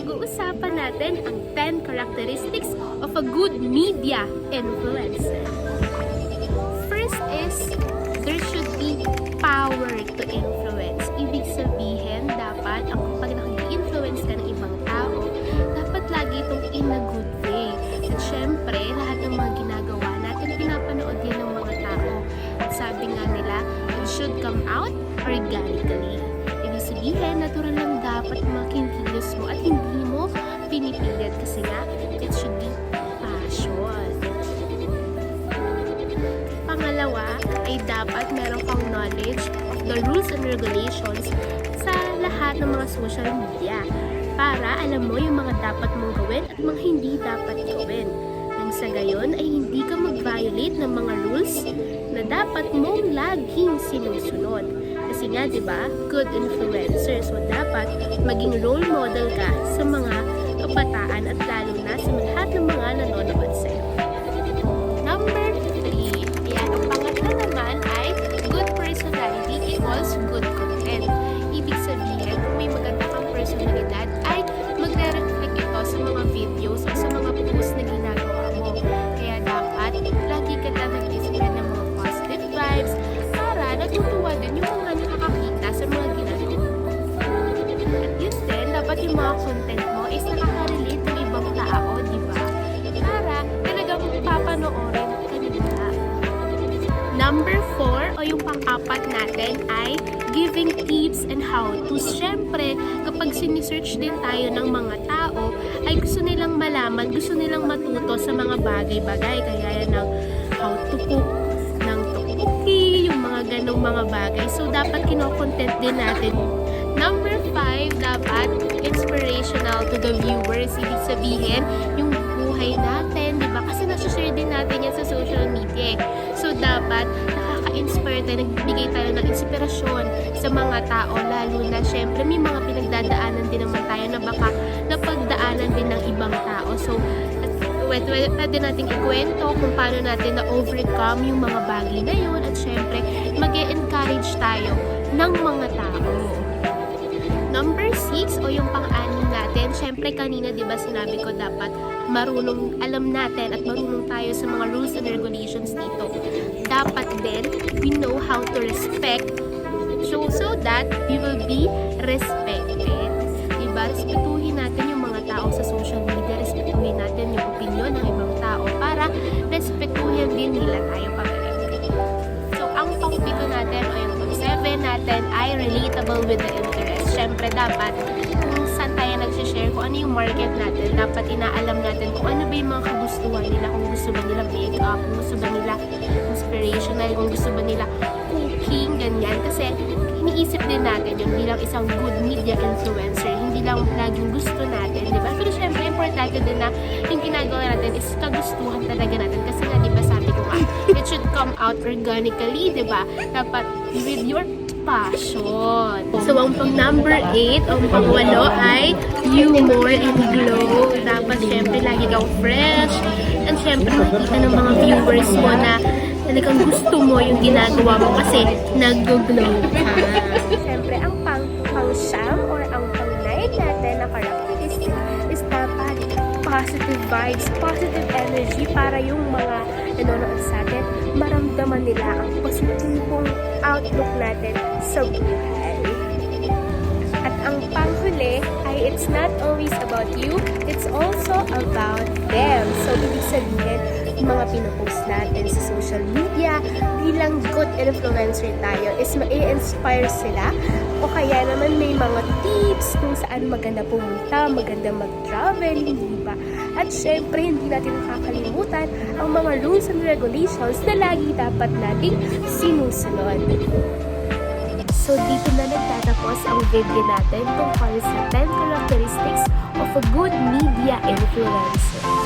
pag-uusapan natin ang 10 characteristics of a good media influencer. First is, there should be power to influence. Ibig sabihin, dapat kapag nag-influence ka ng ibang tao, dapat lagi itong in a good way. At syempre, lahat ng mga ginagawa natin, pinapanood yan ng mga tao. At sabi nga nila, it should come out organically. Ibig sabihin, natural lang dapat mga kilos mo at hindi mo pinipilit kasi nga, it should be passion. Pangalawa ay dapat meron kang knowledge of the rules and regulations sa lahat ng mga social media para alam mo yung mga dapat mong gawin at mga hindi dapat gawin. Nang sa gayon ay hindi ka mag-violate ng mga rules na dapat mong laging sinusunod. Kasi nga, di ba, good influencer. So, dapat maging role model ka sa mga kabataan at lalo na sa lahat ng mga nanonood sa'yo. Number 3. Ayan, ang pangatlo naman ay good personality equals good content. Ibig sabihin, kung may maganda kang personalidad, ay magre-reflect ito sa mga videos o sa mga posts na ginagawa mo. Kaya dapat, lagi ka na nag-spread ng mga positive vibes para natutuwa din yung mga nakakakita sa mga ginagawa. At yun din, dapat yung mga content mo is nakaka-relate ng ibang tao, di ba? Para talagang papanoorin ka nila. Number 4 o yung pang-apat natin ay giving tips and how-tos. Siyempre, kapag sinisearch din tayo ng mga tao, ay gusto nilang malaman, gusto nilang matuto sa mga bagay-bagay. Kaya ng how to cook, ng tteokbokki, yung mga ganong mga bagay. So, dapat kinokontent din natin. Number 5, dapat inspirational to the viewers. Ibig sabihin, yung buhay natin, di ba? Kasi nasa-share din natin yan sa social media. So, dapat nakaka-inspire tayo, nagbibigay tayo ng inspirasyon sa mga tao, lalo na syempre may mga pinagdadaanan din naman tayo na baka napagdaanan din ng ibang tao. So, pwede nating ikwento kung paano natin na-overcome yung mga bagay na yun at syempre, mag-e-encourage tayo ng mga tao. Number 6 o yung pang-anim natin, syempre kanina diba sinabi ko dapat marunong, alam natin at marunong tayo sa mga rules and regulations dito. Dapat din, we know how to respect so that we will be respected. Diba? Respetuhin natin yung mga tao sa social media, respetuhin natin yung opinion ng ibang tao para respetuhin din nila tayo pabalik. So, ang pang-pito natin o yung pang-7 natin ay relatable with the interest. Siyempre, dapat kung saan tayo nagsishare, kung ano yung market natin, dapat inaalam natin kung ano ba yung mga kagustuhan nila, kung gusto ba nila make-up, kung gusto ba nila inspirational, kung gusto ba nila cooking, ganyan. Kasi iniisip din natin yun bilang isang good media influencer. Hindi lang laging gusto natin, di ba? Pero syempre, importante din na yung ginagawa natin is kagustuhan talaga natin. Kasi nga, di ba, sabi ko nga, it should come out organically, di ba? Dapat with your passion. So, ang pang number 8, ang pang 8 ay humor and glow. Dapat syempre, lagi kang fresh. And syempre, makikita ng mga viewers mo na talagang gusto mo yung ginagawa mo kasi nag-glow ka. Siyempre, ang pang-siyam or ang pang-9 natin na characteristic is dapat positive vibes, positive energy para yung mga nanonood sa atin, maramdaman nila ang positibong outlook natin sa buhay. At ang panghuli ay it's not always about you, it's also about them. So, ibig sabihin, yung mga pinopost natin sa social media, bilang good influencer tayo, is ma-inspire sila o kaya naman may mga tips kung saan maganda pumunta, maganda mag-travel, hindi ba? At syempre, hindi natin nakakalimutan ang mga rules and regulations na lagi dapat nating sinusunod. So, dito na nagtatapos ang video natin tungkol sa 10 characteristics of a good media influencer.